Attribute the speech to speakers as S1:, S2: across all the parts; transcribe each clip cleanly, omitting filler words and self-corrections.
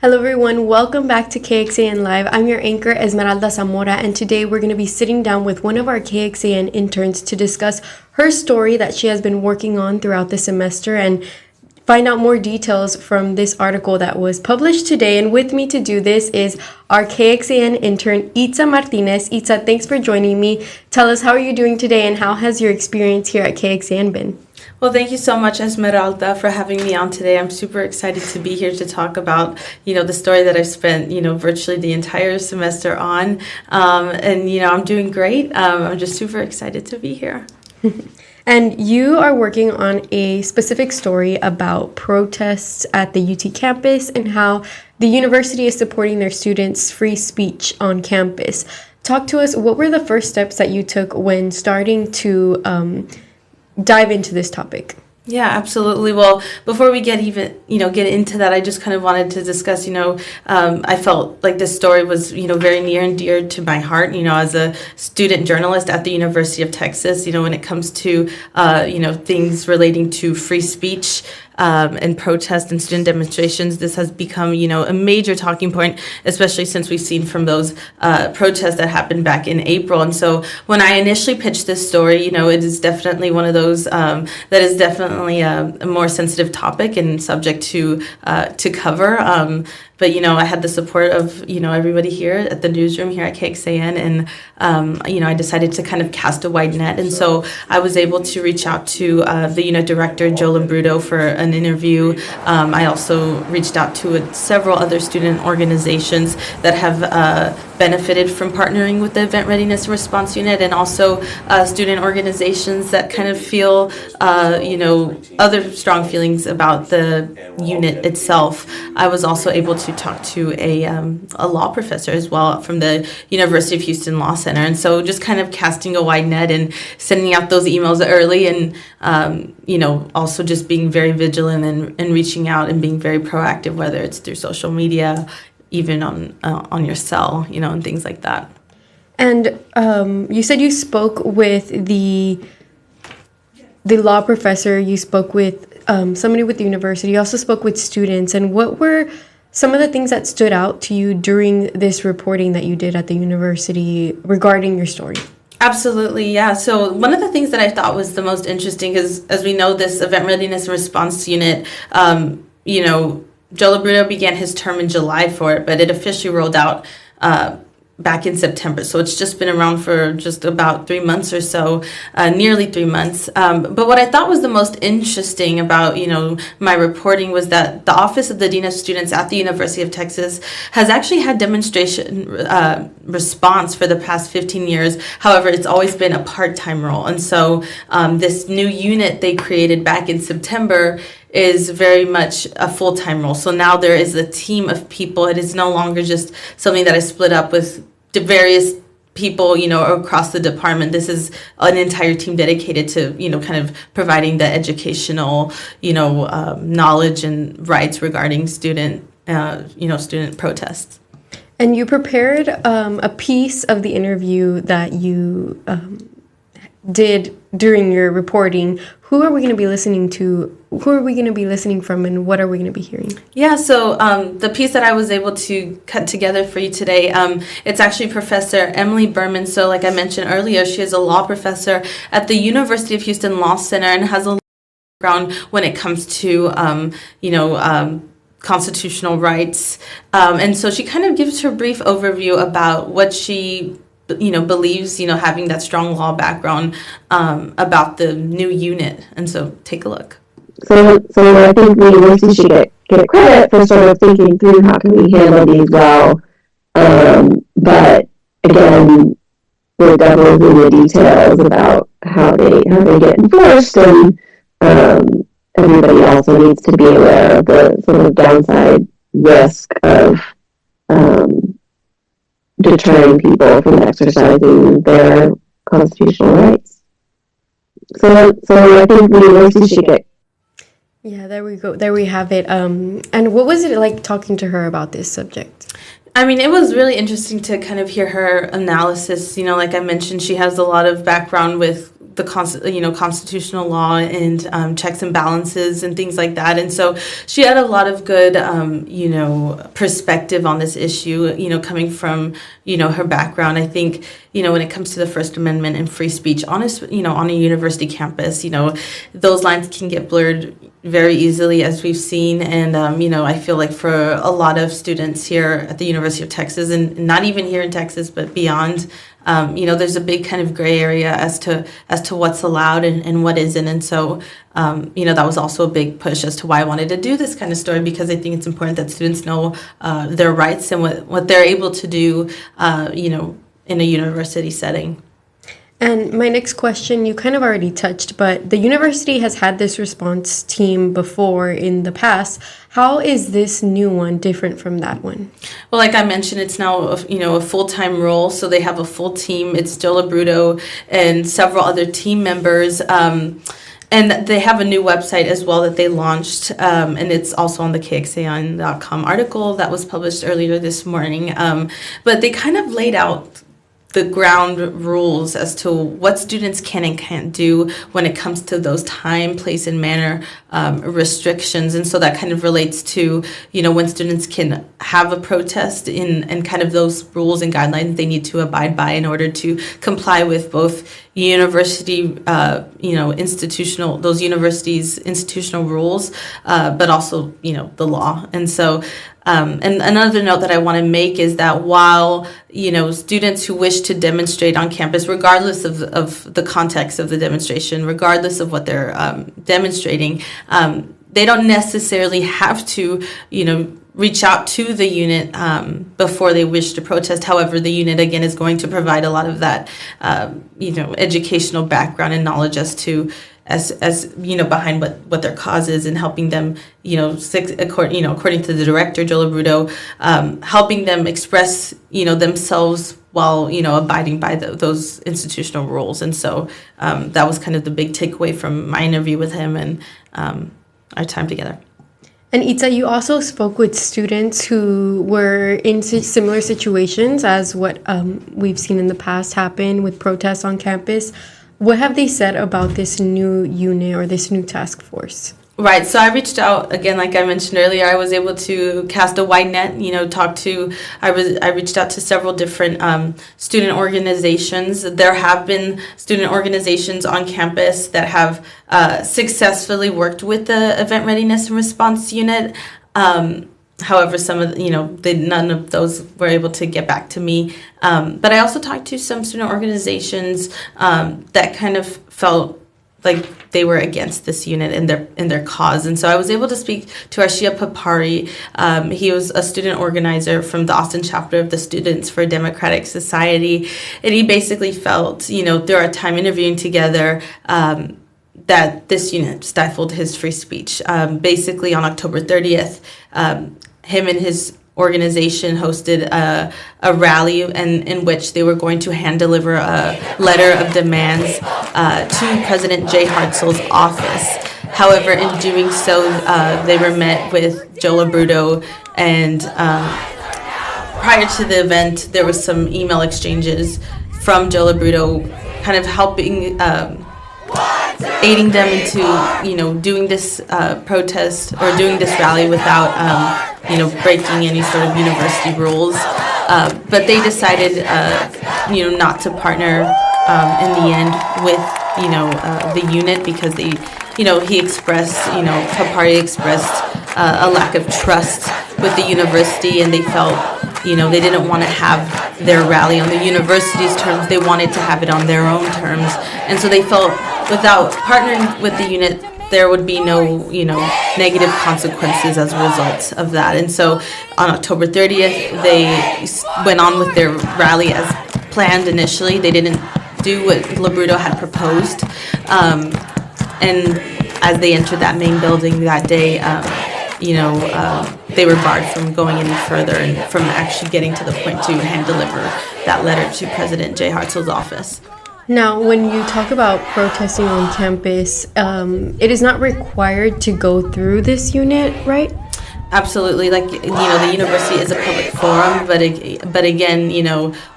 S1: Hello everyone, welcome back to KXAN Live. I'm your anchor Esmeralda Zamora, and today we're going to be sitting down with one of our KXAN interns to discuss her story that she has been working on throughout the semester and find out more details from this article that was published today. And with me to do this is our KXAN intern, Itza Martinez. Itza, thanks for joining me. Tell us, how are you doing today and how has your experience here at KXAN been?
S2: Well, thank you so much, Esmeralda, for having me on today. I'm super excited to be here to talk about, the story that I've spent, virtually the entire semester on. I'm doing great. I'm just super excited to be here.
S1: And you are working on a specific story about protests at the UT campus and how the university is supporting their students' free speech on campus. Talk to us, what were the first steps that you took when starting to dive into this topic?
S2: Yeah, absolutely. Well, before we get into that, I just kind of wanted to discuss, I felt like this story was, very near and dear to my heart, as a student journalist at the University of Texas, when it comes to, things relating to free speech, and protest and student demonstrations. This has become, a major talking point, especially since we've seen from those protests that happened back in April. And so when I initially pitched this story, it is definitely one of those that is definitely a more sensitive topic and subject to cover. But, I had the support of, everybody here at the newsroom here at KXAN, and, I decided to kind of cast a wide net. And so I was able to reach out to the unit director, Joe Lambruto, for an interview. I also reached out to several other student organizations that have benefited from partnering with the Event Readiness and Response Unit, and also student organizations that kind of feel, other strong feelings about the unit itself. I was also able to talk to a law professor as well from the University of Houston Law Center, and so just kind of casting a wide net and sending out those emails early, and also just being very vigilant and reaching out and being very proactive, whether it's through social media, even on your cell, and things like that.
S1: And you said you spoke with the law professor, you spoke with somebody with the university, you also spoke with students. And what were some of the things that stood out to you during this reporting that you did at the university regarding your story?
S2: Absolutely, yeah. So one of the things that I thought was the most interesting is, as we know, this Event Readiness and Response Unit, Joe Lambruto began his term in July for it, but it officially rolled out back in September. So it's just been around for just about 3 months or so, nearly 3 months. But what I thought was the most interesting about, my reporting was that the Office of the Dean of Students at the University of Texas has actually had demonstration response for the past 15 years. However, it's always been a part-time role. And so this new unit they created back in September is very much a full-time role. So now there is a team of people. It is no longer just something that is split up with the various people, across the department. This is an entire team dedicated to, kind of providing the educational, knowledge and rights regarding student protests.
S1: And you prepared a piece of the interview that you did during your reporting. Who are we going to be listening to? Who are we going to be listening from, and what are we going to be hearing?
S2: Yeah, so the piece that I was able to cut together for you today, it's actually Professor Emily Berman. So like I mentioned earlier, she is a law professor at the University of Houston Law Center and has a background when it comes to, constitutional rights. And so she kind of gives her brief overview about what she believes, having that strong law background about the new unit. And so take a look.
S3: So I think the university should get credit for sort of thinking through how can we handle these well. But again, we're definitely through the details about how they get enforced, and everybody also needs to be aware of the sort of downside risk of deterring people from exercising their constitutional rights. So I think the university should get.
S1: Yeah, there we go. There we have it. And what was it like talking to her about this subject?
S2: I mean, it was really interesting to kind of hear her analysis. Like I mentioned, she has a lot of background with constitutional law and checks and balances and things like that. And so she had a lot of good, perspective on this issue, coming from, her background. I think, when it comes to the First Amendment and free speech, on a university campus, those lines can get blurred very easily, as we've seen. And, I feel like for a lot of students here at the University of Texas, and not even here in Texas, but beyond, there's a big kind of gray area as to what's allowed and what isn't. And so, that was also a big push as to why I wanted to do this kind of story, because I think it's important that students know their rights and what they're able to do, in a university setting.
S1: And my next question, you kind of already touched, but the university has had this response team before in the past. How is this new one different from that one?
S2: Well, like I mentioned, it's now a full-time role, so they have a full team. It's Joe Labruto and several other team members. And they have a new website as well that they launched, and it's also on the KXAN.com article that was published earlier this morning. But they kind of laid out the ground rules as to what students can and can't do when it comes to those time, place, and manner restrictions. And so that kind of relates to, when students can have a protest and kind of those rules and guidelines they need to abide by in order to comply with both university, those universities' institutional rules, but also, the law. And so, and another note that I want to make is that while, students who wish to demonstrate on campus, regardless of the context of the demonstration, regardless of what they're demonstrating, they don't necessarily have to, reach out to the unit before they wish to protest. However, the unit, again, is going to provide a lot of that, educational background and knowledge as behind what their cause is, and helping them, according to the director, Joe Labruto, helping them express, themselves while, abiding by those institutional rules. And so that was kind of the big takeaway from my interview with him and our time together.
S1: And Itza, you also spoke with students who were in similar situations as what we've seen in the past happen with protests on campus. What have they said about this new unit or this new task force?
S2: Right. So I reached out again, like I mentioned earlier. I was able to cast a wide net. I reached out to several different student organizations. There have been student organizations on campus that have successfully worked with the Event Readiness and Response Unit. However, some of none of those were able to get back to me. But I also talked to some student organizations that kind of felt like they were against this unit and their cause. And so I was able to speak to Arshia Papari. He was a student organizer from the Austin chapter of the Students for a Democratic Society. And he basically felt, through our time interviewing together, that this unit stifled his free speech. Basically, on October 30th, him and his organization hosted a rally in which they were going to hand deliver a letter of demands to President Jay Hartzell's office. However, in doing so, they were met with Joe Labruto, and prior to the event, there was some email exchanges from Joe Labruto kind of helping, aiding them into, doing this protest or doing this rally without, breaking any sort of university rules. But they decided, not to partner in the end with, the unit, because they, he expressed, Papari expressed a lack of trust with the university, and they felt, they didn't want to have their rally on the university's terms. They wanted to have it on their own terms. And so they felt without partnering with the unit, there would be no, negative consequences as a result of that. And so on October 30th, they went on with their rally as planned initially. They didn't do what Labruto had proposed. And as they entered that main building that day, they were barred from going any further and from actually getting to the point to hand deliver that letter to President Jay Hartzell's office.
S1: Now, when you talk about protesting on campus, it is not required to go through this unit, right?
S2: Absolutely. Like, the university is a public forum, but again,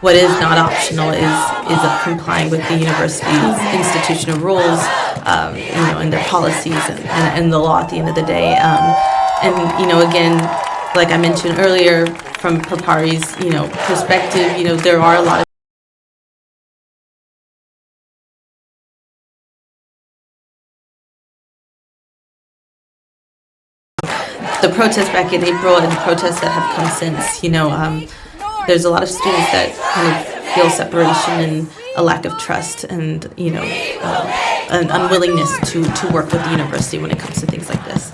S2: what is not optional is of complying with the university's institutional rules, and their policies and the law at the end of the day. Again, like I mentioned earlier, from Papari's, perspective, there are a lot of the protests back in April and the protests that have come since, there's a lot of students that kind of feel separation and a lack of trust and, an unwillingness to work with the university when it comes to things like this.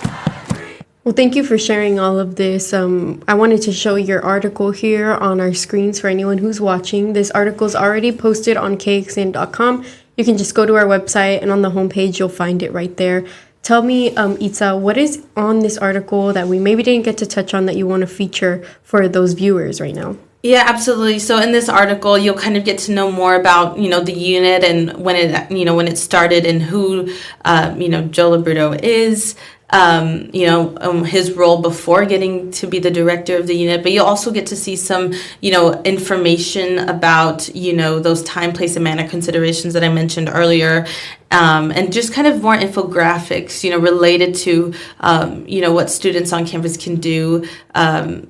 S1: Well, thank you for sharing all of this. I wanted to show your article here on our screens for anyone who's watching. This article is already posted on kxan.com. You can just go to our website, and on the homepage, you'll find it right there. Tell me, Itza, what is on this article that we maybe didn't get to touch on that you want to feature for those viewers right now?
S2: Yeah, absolutely. So in this article, you'll kind of get to know more about, the unit and when it started and who, Joe Labruto is, his role before getting to be the director of the unit. But you'll also get to see some, information about, those time, place, and manner considerations that I mentioned earlier. And just kind of more infographics, related to, what students on campus can do, and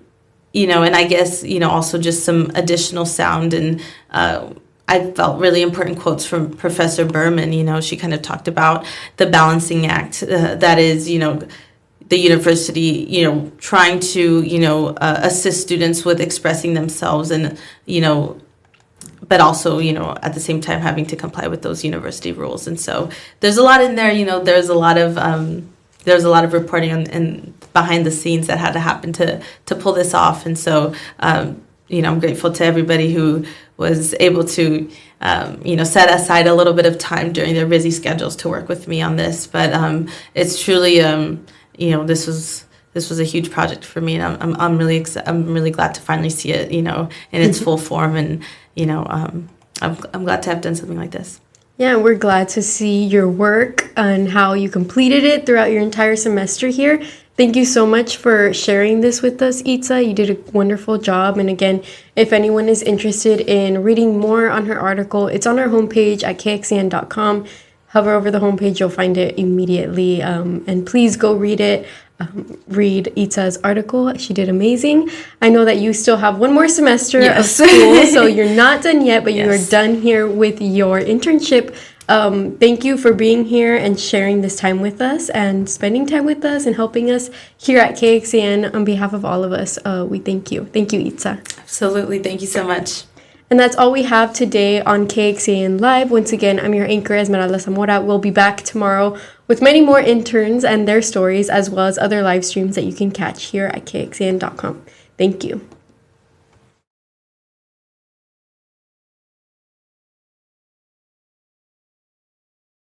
S2: I guess, also just some additional sound. And I felt really important quotes from Professor Berman. She kind of talked about the balancing act that is, the university, trying to, assist students with expressing themselves and, but also, at the same time having to comply with those university rules. And so there's a lot in there, there's a lot of reporting and behind the scenes that had to happen to pull this off. And so, I'm grateful to everybody who was able to, set aside a little bit of time during their busy schedules to work with me on this. But it's truly, this was a huge project for me, and I'm really glad to finally see it, in its full form. And I'm glad to have done something like this.
S1: Yeah, we're glad to see your work and how you completed it throughout your entire semester here. Thank you so much for sharing this with us, Itza. You did a wonderful job. And again, if anyone is interested in reading more on her article, it's on our homepage at kxan.com. Hover over the homepage, you'll find it immediately. And please go read it. Read Itza's article. She did amazing. I know that you still have one more semester of school, so you're not done yet, but you are done here with your internship. Thank you for being here and sharing this time with us and spending time with us and helping us here at KXAN. On behalf of all of us, we thank you. Thank you, Itza.
S2: Absolutely. Thank you so much.
S1: And that's all we have today on KXAN Live. Once again, I'm your anchor, Esmeralda Zamora. We'll be back tomorrow with many more interns and their stories, as well as other live streams that you can catch here at kxan.com. Thank you.